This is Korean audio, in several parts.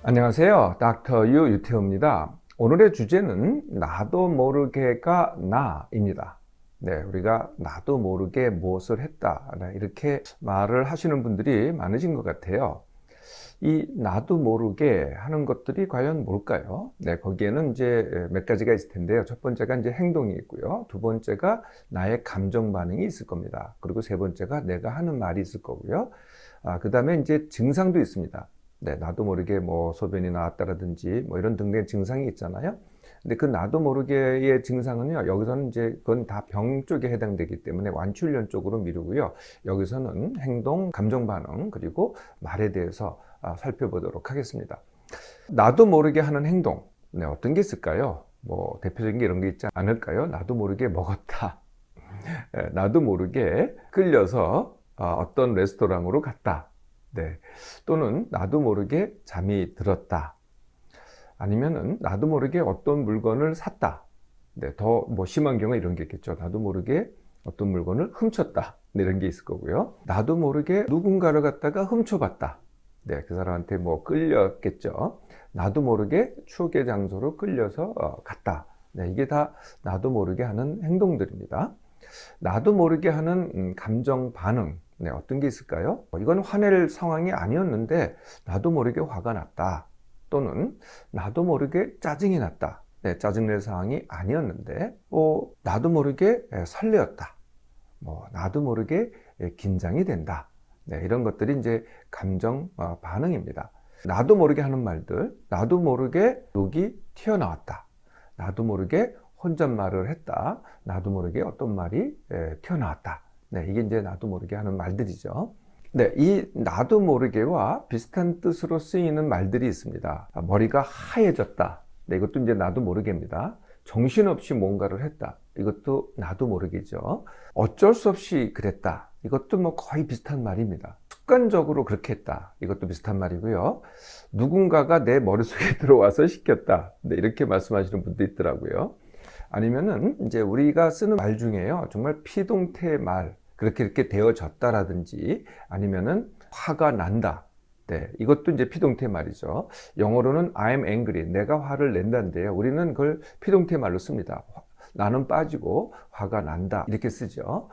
안녕하세요. 닥터 유 유태호입니다. 오늘의 주제는 나도 모르게가 나입니다. 네, 우리가 나도 모르게 무엇을 했다, 이렇게 말을 하시는 분들이 많으신 것 같아요. 이 나도 모르게 하는 것들이 과연 뭘까요? 네, 거기에는 이제 몇 가지가 있을 텐데요. 첫 번째가 이제 행동이 있고요. 두 번째가 나의 감정 반응이 있을 겁니다. 그리고 세 번째가 내가 하는 말이 있을 거고요. 그 다음에 이제 증상도 있습니다. 네, 나도 모르게 뭐 소변이 나왔다라든지 뭐 이런 등등의 증상이 있잖아요. 근데 그 나도 모르게의 증상은요, 여기서는 이제 그건 다 병 쪽에 해당되기 때문에 완치훈련 쪽으로 미루고요. 여기서는 행동, 감정 반응, 그리고 말에 대해서 살펴보도록 하겠습니다. 나도 모르게 하는 행동, 네, 어떤 게 있을까요? 뭐 대표적인 게 이런 게 있지 않을까요? 나도 모르게 먹었다. 나도 모르게 끌려서 어떤 레스토랑으로 갔다. 네. 또는 나도 모르게 잠이 들었다. 아니면은 나도 모르게 어떤 물건을 샀다. 네, 더 뭐 심한 경우에 이런 게 있겠죠. 나도 모르게 어떤 물건을 훔쳤다. 네, 이런 게 있을 거고요. 나도 모르게 누군가를 갖다가 훔쳐봤다. 네, 그 사람한테 뭐 끌렸겠죠. 나도 모르게 추억의 장소로 끌려서 갔다. 네, 이게 다 나도 모르게 하는 행동들입니다. 나도 모르게 하는 감정 반응. 네, 어떤 게 있을까요? 이건 화낼 상황이 아니었는데 나도 모르게 화가 났다. 또는 나도 모르게 짜증이 났다. 네, 짜증낼 상황이 아니었는데 나도 모르게 설레었다. 나도 모르게 긴장이 된다. 네, 이런 것들이 이제 감정 반응입니다. 나도 모르게 하는 말들, 나도 모르게 욕이 튀어나왔다. 나도 모르게 혼잣말을 했다. 나도 모르게 어떤 말이 튀어나왔다. 네, 이게 이제 나도 모르게 하는 말들이죠. 네, 이 나도 모르게와 비슷한 뜻으로 쓰이는 말들이 있습니다. 머리가 하얘졌다. 네, 이것도 이제 나도 모르게입니다. 정신없이 뭔가를 했다. 이것도 나도 모르게죠. 어쩔 수 없이 그랬다. 이것도 뭐 거의 비슷한 말입니다. 습관적으로 그렇게 했다. 이것도 비슷한 말이고요. 누군가가 내 머릿속에 들어와서 시켰다. 네, 이렇게 말씀하시는 분도 있더라고요. 아니면은 이제 우리가 쓰는 말 중에요. 정말 피동태 말, 그렇게 이렇게 되어졌다라든지 아니면은 화가 난다. 네, 이것도 이제 피동태 말이죠. 영어로는 I'm angry, 내가 화를 낸다인데요. 우리는 그걸 피동태 말로 씁니다. 나는 빠지고 화가 난다. 이렇게 쓰죠.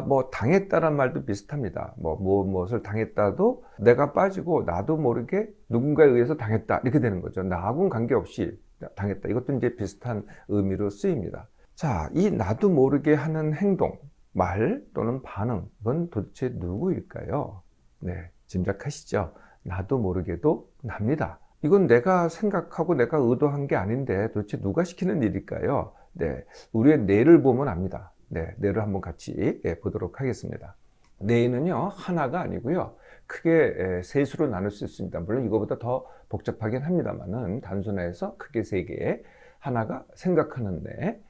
뭐 당했다란 말도 비슷합니다. 무엇을 당했다도 내가 빠지고 나도 모르게 누군가에 의해서 당했다. 이렇게 되는 거죠. 나하고는 관계없이 당했다. 이것도 이제 비슷한 의미로 쓰입니다. 자, 이 나도 모르게 하는 행동, 말 또는 반응, 이건 도대체 누구일까요? 네, 짐작하시죠? 나도 모르게도 납니다. 이건 내가 생각하고 내가 의도한 게 아닌데 도대체 누가 시키는 일일까요? 네, 우리의 뇌를 보면 압니다. 네, 뇌를 한번 같이 보도록 하겠습니다. 뇌는요, 하나가 아니고요. 크게 세 수로 나눌 수 있습니다. 물론 이거보다 더 복잡하긴 합니다만은 단순화해서 크게 세 개. 하나가 생각하는 뇌,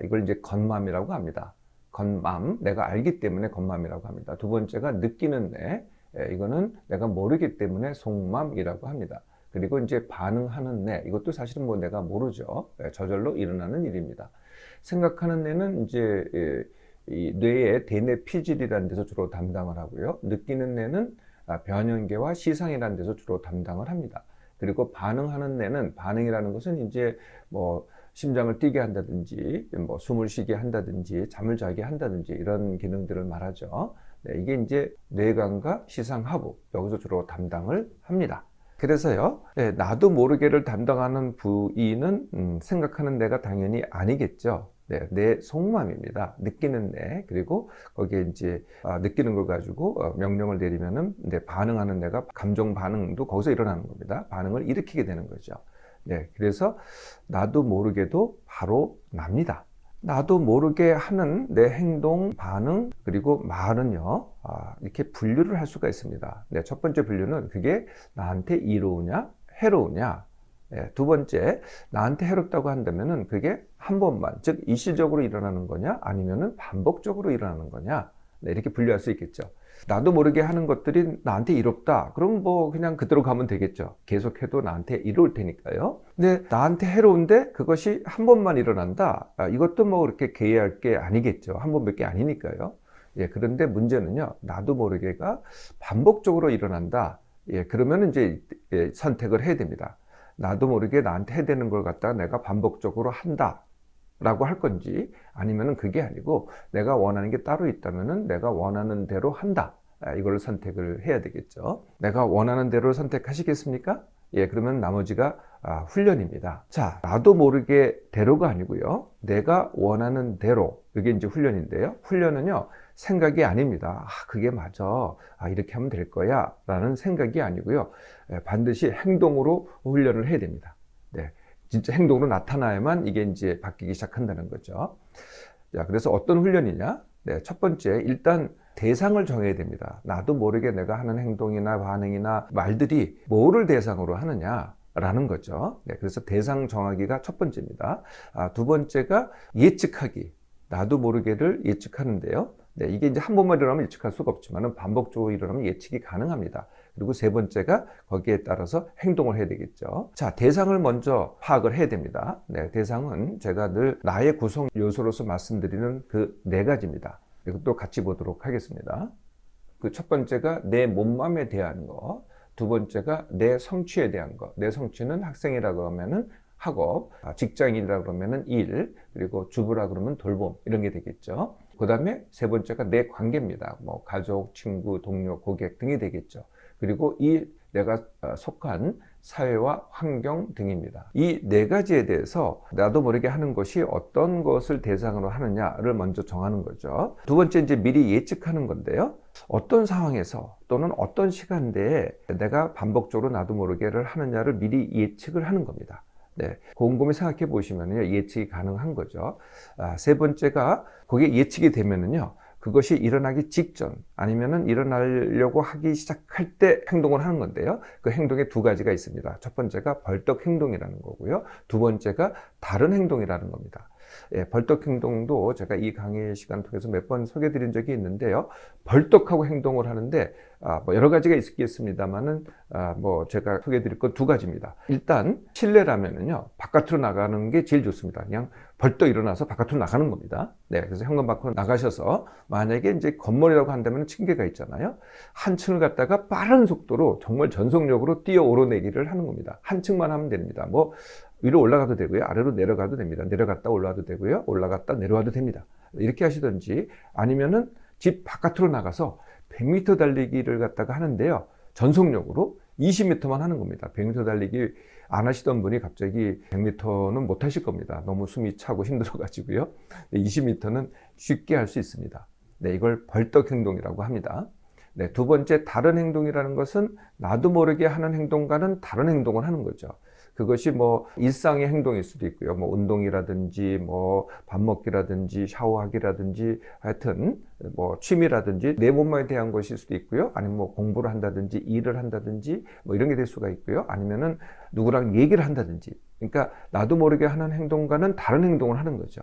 이걸 이제 겉맘이라고 합니다. 겉맘, 내가 알기 때문에 겉맘이라고 합니다. 두 번째가 느끼는 뇌, 이거는 내가 모르기 때문에 속맘이라고 합니다. 그리고 이제 반응하는 뇌, 이것도 사실은 뭐 내가 모르죠. 저절로 일어나는 일입니다. 생각하는 뇌는 이제 이 뇌의 대뇌 피질이라는 데서 주로 담당을 하고요. 느끼는 뇌는 변연계와 시상이라는 데서 주로 담당을 합니다. 그리고 반응하는 뇌는, 반응이라는 것은 이제 뭐 심장을 뛰게 한다든지 뭐 숨을 쉬게 한다든지 잠을 자게 한다든지 이런 기능들을 말하죠. 네, 이게 이제 뇌관과 시상하부, 여기서 주로 담당을 합니다. 그래서요, 나도 모르게를 담당하는 부위는 생각하는 뇌가 당연히 아니겠죠. 네, 내 속마음입니다. 느끼는 뇌. 그리고 거기에 이제 느끼는 걸 가지고 명령을 내리면은 반응하는 뇌가 감정 반응도 거기서 일어나는 겁니다. 반응을 일으키게 되는 거죠. 네, 그래서 나도 모르게도 바로 납니다. 나도 모르게 하는 내 행동, 반응, 그리고 말은요, 이렇게 분류를 할 수가 있습니다. 네, 첫 번째 분류는 그게 나한테 이로우냐, 해로우냐. 네, 두 번째, 나한테 해롭다고 한다면은 그게 한 번만, 즉 일시적으로 일어나는 거냐, 아니면은 반복적으로 일어나는 거냐. 네, 이렇게 분류할 수 있겠죠. 나도 모르게 하는 것들이 나한테 이롭다. 그럼 뭐 그냥 그대로 가면 되겠죠. 계속해도 나한테 이로울 테니까요. 근데 나한테 해로운데 그것이 한 번만 일어난다. 이것도 뭐 그렇게 개의할 게 아니겠죠. 한 번밖에 아니니까요. 예, 그런데 문제는요. 나도 모르게가 반복적으로 일어난다. 그러면 이제 선택을 해야 됩니다. 나도 모르게 나한테 해대는 걸 갖다가 내가 반복적으로 한다 라고 할 건지, 아니면은 그게 아니고 내가 원하는 게 따로 있다면은 내가 원하는 대로 한다, 이걸 선택을 해야 되겠죠. 내가 원하는 대로 선택하시겠습니까? 그러면 나머지가 훈련입니다. 자, 나도 모르게 대로가 아니고요, 내가 원하는 대로, 이게 이제 훈련인데요. 훈련은요, 생각이 아닙니다. 그게 맞아, 이렇게 하면 될 거야 라는 생각이 아니고요, 반드시 행동으로 훈련을 해야 됩니다. 네, 진짜 행동으로 나타나야만 이게 이제 바뀌기 시작한다는 거죠. 자, 그래서 어떤 훈련이냐? 네, 첫 번째, 일단 대상을 정해야 됩니다. 나도 모르게 내가 하는 행동이나 반응이나 말들이 뭐를 대상으로 하느냐라는 거죠. 네, 그래서 대상 정하기가 첫 번째입니다. 두 번째가 예측하기. 나도 모르게를 예측하는데요. 네, 이게 이제 한 번만 일어나면 예측할 수가 없지만 반복적으로 일어나면 예측이 가능합니다. 그리고 세 번째가 거기에 따라서 행동을 해야 되겠죠. 자, 대상을 먼저 파악을 해야 됩니다. 네, 대상은 제가 늘 나의 구성 요소로서 말씀드리는 그 네 가지입니다. 이것도 같이 보도록 하겠습니다. 그 첫 번째가 내 몸맘에 대한 거, 두 번째가 내 성취에 대한 거. 내 성취는 학생이라 그러면은 학업, 직장인이라 그러면은 일, 그리고 주부라 그러면 돌봄, 이런 게 되겠죠. 그 다음에 세 번째가 내 관계입니다. 뭐 가족, 친구, 동료, 고객 등이 되겠죠. 그리고 이 내가 속한 사회와 환경 등입니다. 이 네 가지에 대해서 나도 모르게 하는 것이 어떤 것을 대상으로 하느냐를 먼저 정하는 거죠. 두 번째, 이제 미리 예측하는 건데요. 어떤 상황에서 또는 어떤 시간대에 내가 반복적으로 나도 모르게를 하느냐를 미리 예측을 하는 겁니다. 네, 곰곰이 생각해 보시면요, 예측이 가능한 거죠. 세 번째가 그게 예측이 되면은요, 그것이 일어나기 직전 아니면은 일어나려고 하기 시작할 때 행동을 하는 건데요. 그 행동에 두 가지가 있습니다. 첫 번째가 벌떡 행동이라는 거고요. 두 번째가 다른 행동이라는 겁니다. 벌떡 행동도 제가 이 강의 시간 통해서 몇 번 소개해 드린 적이 있는데요. 벌떡하고 행동을 하는데 뭐 여러 가지가 있겠습니다만은 뭐 제가 소개해 드릴 건 두 가지입니다. 일단 실내라면은요, 바깥으로 나가는 게 제일 좋습니다. 그냥 벌떡 일어나서 바깥으로 나가는 겁니다. 네, 그래서 현관 밖으로 나가셔서 만약에 이제 건물이라고 한다면 층계가 있잖아요. 한 층을 갖다가 빠른 속도로 정말 전속력으로 뛰어 오르내기를 하는 겁니다. 한 층만 하면 됩니다. 뭐 위로 올라가도 되고요, 아래로 내려가도 됩니다. 내려갔다 올라와도 되고요, 올라갔다 내려와도 됩니다. 이렇게 하시든지, 아니면은 집 바깥으로 나가서 100m 달리기를 갖다가 하는데요, 전속력으로 20m만 하는 겁니다. 100m 달리기 안 하시던 분이 갑자기 100m는 못 하실 겁니다. 너무 숨이 차고 힘들어가지고요. 20m는 쉽게 할 수 있습니다. 네, 이걸 벌떡 행동이라고 합니다. 네, 두 번째, 다른 행동이라는 것은 나도 모르게 하는 행동과는 다른 행동을 하는 거죠. 그것이 뭐 일상의 행동일 수도 있고요. 뭐 운동이라든지 뭐 밥 먹기라든지 샤워하기라든지, 하여튼 뭐 취미라든지 내 몸에 대한 것일 수도 있고요. 아니면 뭐 공부를 한다든지 일을 한다든지 뭐 이런 게 될 수가 있고요. 아니면은 누구랑 얘기를 한다든지. 그러니까 나도 모르게 하는 행동과는 다른 행동을 하는 거죠.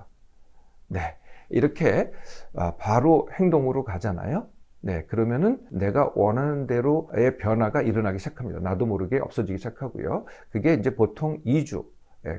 네, 이렇게 바로 행동으로 가잖아요. 네, 그러면은 내가 원하는 대로의 변화가 일어나기 시작합니다. 나도 모르게 없어지기 시작하고요. 그게 이제 보통 2주,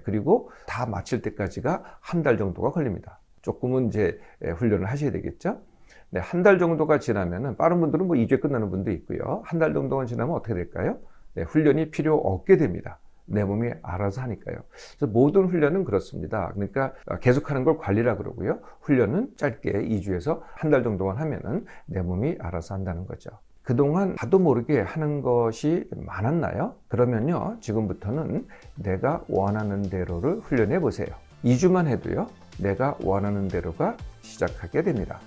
그리고 다 마칠 때까지가 한 달 정도가 걸립니다. 조금은 이제 훈련을 하셔야 되겠죠. 네, 한 달 정도가 지나면은, 빠른 분들은 뭐 2주에 끝나는 분도 있고요. 한 달 정도가 지나면 어떻게 될까요? 네, 훈련이 필요 없게 됩니다. 내 몸이 알아서 하니까요. 그래서 모든 훈련은 그렇습니다. 그러니까 계속하는 걸 관리라 그러고요. 훈련은 짧게 2주에서 한 달 정도만 하면은 내 몸이 알아서 한다는 거죠. 그동안 나도 모르게 하는 것이 많았나요? 그러면요, 지금부터는 내가 원하는 대로를 훈련해 보세요. 2주만 해도요, 내가 원하는 대로가 시작하게 됩니다.